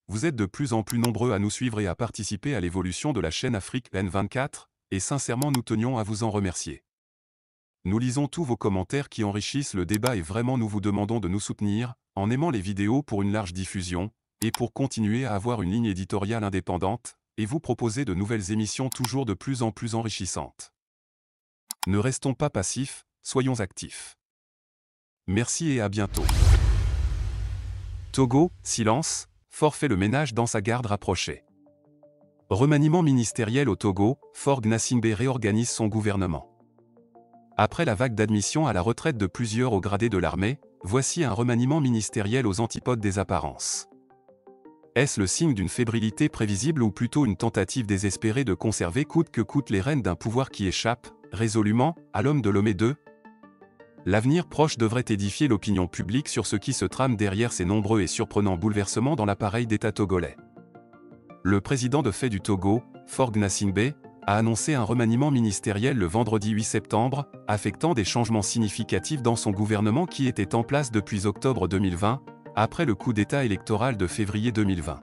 vous êtes de plus en plus nombreux à nous suivre et à participer à l'évolution de la chaîne Afrique N24, et sincèrement nous tenions à vous en remercier. Nous lisons tous vos commentaires qui enrichissent le débat et vraiment nous vous demandons de nous soutenir, en aimant les vidéos pour une large diffusion, et pour continuer à avoir une ligne éditoriale indépendante, et vous proposer de nouvelles émissions toujours de plus en plus enrichissantes. Ne restons pas passifs, soyons actifs. Merci et à bientôt. Togo, silence, Faure fait le ménage dans sa garde rapprochée. Remaniement ministériel au Togo, Faure Gnassingbé réorganise son gouvernement. Après la vague d'admission à la retraite de plusieurs hauts gradés de l'armée, voici un remaniement ministériel aux antipodes des apparences. Est-ce le signe d'une fébrilité prévisible ou plutôt une tentative désespérée de conserver coûte que coûte les rênes d'un pouvoir qui échappe, résolument, à l'homme de Lomé II? L'avenir proche devrait édifier l'opinion publique sur ce qui se trame derrière ces nombreux et surprenants bouleversements dans l'appareil d'État togolais. Le président de fait du Togo, Faure Gnassingbé, a annoncé un remaniement ministériel le vendredi 8 septembre, affectant des changements significatifs dans son gouvernement qui était en place depuis octobre 2020, après le coup d'État électoral de février 2020.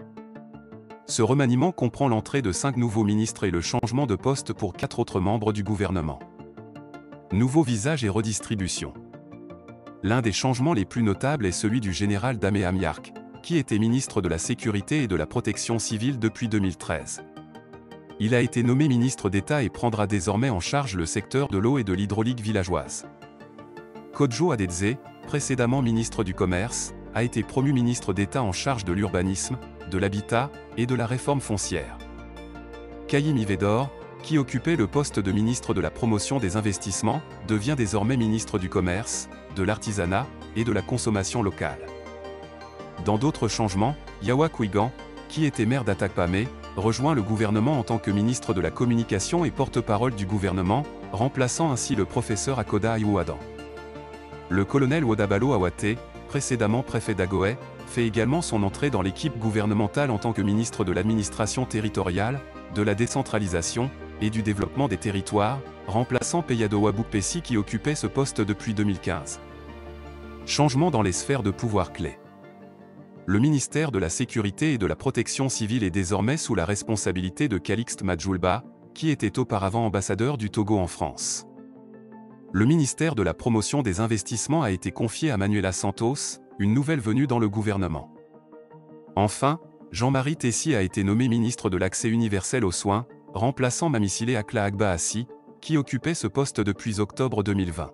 Ce remaniement comprend l'entrée de 5 nouveaux ministres et le changement de poste pour 4 autres membres du gouvernement. Nouveau visage et redistribution. L'un des changements les plus notables est celui du général Damé Amyark, qui était ministre de la Sécurité et de la Protection civile depuis 2013. Il a été nommé ministre d'État et prendra désormais en charge le secteur de l'eau et de l'hydraulique villageoise. Kodjo Adedze, précédemment ministre du Commerce, a été promu ministre d'État en charge de l'urbanisme, de l'habitat et de la réforme foncière. Kayim Ivedor, qui occupait le poste de ministre de la Promotion des investissements, devient désormais ministre du Commerce, de l'Artisanat et de la Consommation locale. Dans d'autres changements, Yawa Kwigan, qui était maire d'Atakpamé, rejoint le gouvernement en tant que ministre de la Communication et porte-parole du gouvernement, remplaçant ainsi le professeur Akoda Ayouadan. Le colonel Wodabalo Awate, précédemment préfet d'Agoé, fait également son entrée dans l'équipe gouvernementale en tant que ministre de l'administration territoriale, de la décentralisation et du développement des territoires, remplaçant Peyado Wabou-Pessi qui occupait ce poste depuis 2015. Changement dans les sphères de pouvoir clés. Le ministère de la Sécurité et de la Protection civile est désormais sous la responsabilité de Calixte Madjoulba, qui était auparavant ambassadeur du Togo en France. Le ministère de la Promotion des investissements a été confié à Manuela Santos, une nouvelle venue dans le gouvernement. Enfin, Jean-Marie Tessy a été nommé ministre de l'Accès universel aux soins, remplaçant Mamisile Akla Agba Assi, qui occupait ce poste depuis octobre 2020.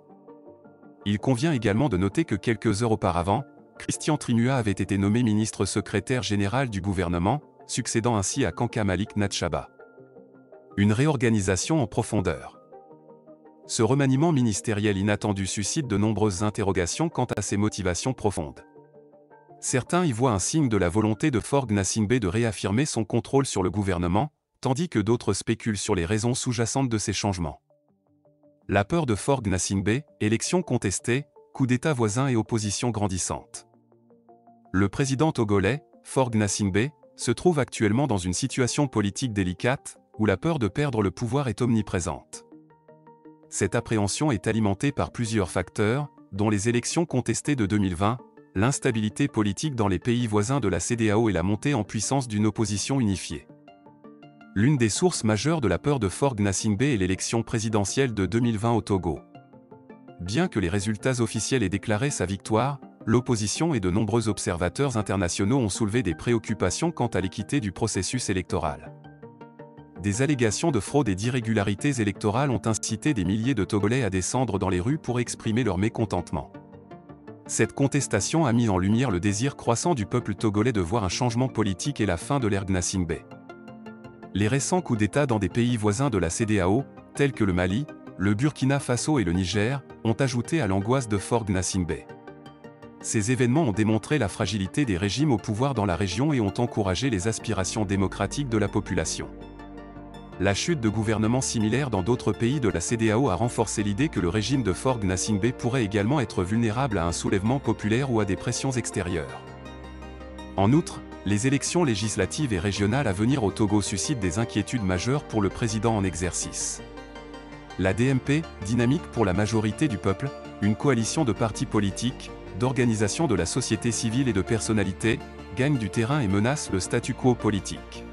Il convient également de noter que quelques heures auparavant, Christian Trimua avait été nommé ministre secrétaire général du gouvernement, succédant ainsi à Kanka Malik Natchaba. Une réorganisation en profondeur. Ce remaniement ministériel inattendu suscite de nombreuses interrogations quant à ses motivations profondes. Certains y voient un signe de la volonté de Faure Gnassingbé de réaffirmer son contrôle sur le gouvernement, tandis que d'autres spéculent sur les raisons sous-jacentes de ces changements. La peur de Faure Gnassingbé, élections contestées, coup d'État voisin et opposition grandissante. Le président togolais, Faure Gnassingbé, se trouve actuellement dans une situation politique délicate, où la peur de perdre le pouvoir est omniprésente. Cette appréhension est alimentée par plusieurs facteurs, dont les élections contestées de 2020, l'instabilité politique dans les pays voisins de la CEDEAO et la montée en puissance d'une opposition unifiée. L'une des sources majeures de la peur de Faure Gnassingbé est l'élection présidentielle de 2020 au Togo. Bien que les résultats officiels aient déclaré sa victoire, l'opposition et de nombreux observateurs internationaux ont soulevé des préoccupations quant à l'équité du processus électoral. Des allégations de fraude et d'irrégularités électorales ont incité des milliers de Togolais à descendre dans les rues pour exprimer leur mécontentement. Cette contestation a mis en lumière le désir croissant du peuple togolais de voir un changement politique et la fin de l'ère Gnassingbé. Les récents coups d'État dans des pays voisins de la CEDEAO, tels que le Mali, le Burkina Faso et le Niger, ont ajouté à l'angoisse de Faure Gnassingbé. Ces événements ont démontré la fragilité des régimes au pouvoir dans la région et ont encouragé les aspirations démocratiques de la population. La chute de gouvernements similaires dans d'autres pays de la CEDEAO a renforcé l'idée que le régime de Faure Gnassingbé pourrait également être vulnérable à un soulèvement populaire ou à des pressions extérieures. En outre, les élections législatives et régionales à venir au Togo suscitent des inquiétudes majeures pour le président en exercice. La DMP, Dynamique pour la majorité du peuple, une coalition de partis politiques, d'organisations de la société civile et de personnalités, gagne du terrain et menace le statu quo politique.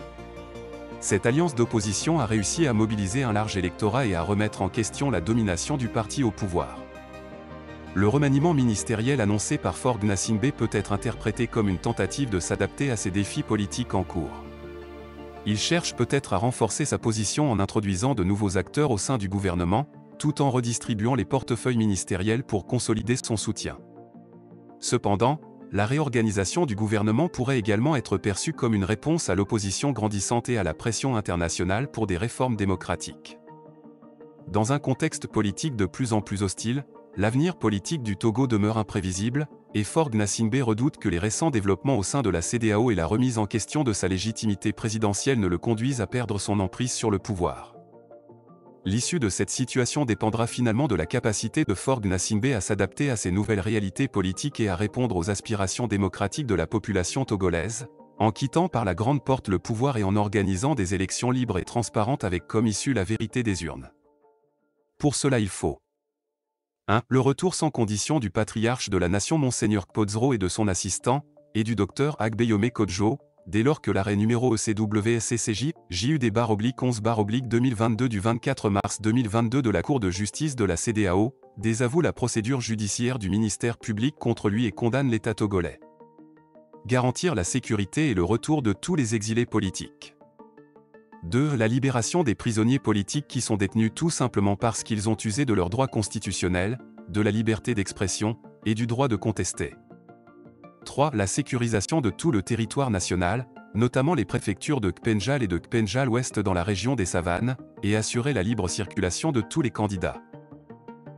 Cette alliance d'opposition a réussi à mobiliser un large électorat et à remettre en question la domination du parti au pouvoir. Le remaniement ministériel annoncé par Faure Gnassingbé peut être interprété comme une tentative de s'adapter à ces défis politiques en cours. Il cherche peut-être à renforcer sa position en introduisant de nouveaux acteurs au sein du gouvernement, tout en redistribuant les portefeuilles ministériels pour consolider son soutien. Cependant, la réorganisation du gouvernement pourrait également être perçue comme une réponse à l'opposition grandissante et à la pression internationale pour des réformes démocratiques. Dans un contexte politique de plus en plus hostile, l'avenir politique du Togo demeure imprévisible, et Faure Gnassingbé redoute que les récents développements au sein de la CEDEAO et la remise en question de sa légitimité présidentielle ne le conduisent à perdre son emprise sur le pouvoir. L'issue de cette situation dépendra finalement de la capacité de Faure Gnassingbé à s'adapter à ces nouvelles réalités politiques et à répondre aux aspirations démocratiques de la population togolaise, en quittant par la grande porte le pouvoir et en organisant des élections libres et transparentes avec comme issue la vérité des urnes. Pour cela il faut 1. Le retour sans condition du patriarche de la nation Monseigneur Kpodzro et de son assistant, et du docteur Agbeyome Kodjo, dès lors que l'arrêt numéro ECWSCCJ, JUD-11-2022 du 24 mars 2022 de la Cour de justice de la CEDEAO, désavoue la procédure judiciaire du ministère public contre lui et condamne l'État togolais. Garantir la sécurité et le retour de tous les exilés politiques. 2. La libération des prisonniers politiques qui sont détenus tout simplement parce qu'ils ont usé de leurs droits constitutionnels, de la liberté d'expression, et du droit de contester. 3. La sécurisation de tout le territoire national, notamment les préfectures de Kpenjal et de Kpenjal-Ouest dans la région des Savanes, et assurer la libre circulation de tous les candidats.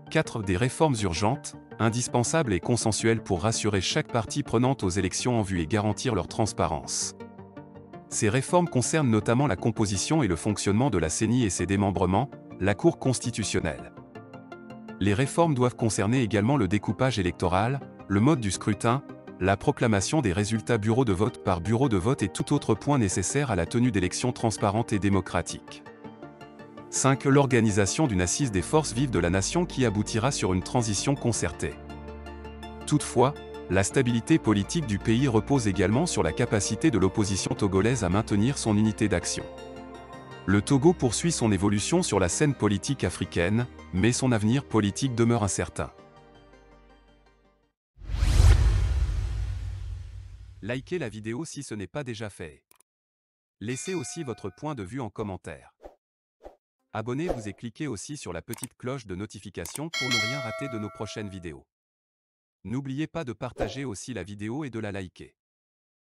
4. Des réformes urgentes, indispensables et consensuelles pour rassurer chaque partie prenante aux élections en vue et garantir leur transparence. Ces réformes concernent notamment la composition et le fonctionnement de la CENI et ses démembrements, la Cour constitutionnelle. Les réformes doivent concerner également le découpage électoral, le mode du scrutin, la proclamation des résultats bureau de vote par bureau de vote et tout autre point nécessaire à la tenue d'élections transparentes et démocratiques. 5. L'organisation d'une assise des forces vives de la nation qui aboutira sur une transition concertée. Toutefois, la stabilité politique du pays repose également sur la capacité de l'opposition togolaise à maintenir son unité d'action. Le Togo poursuit son évolution sur la scène politique africaine, mais son avenir politique demeure incertain. Likez la vidéo si ce n'est pas déjà fait. Laissez aussi votre point de vue en commentaire. Abonnez-vous et cliquez aussi sur la petite cloche de notification pour ne rien rater de nos prochaines vidéos. N'oubliez pas de partager aussi la vidéo et de la liker.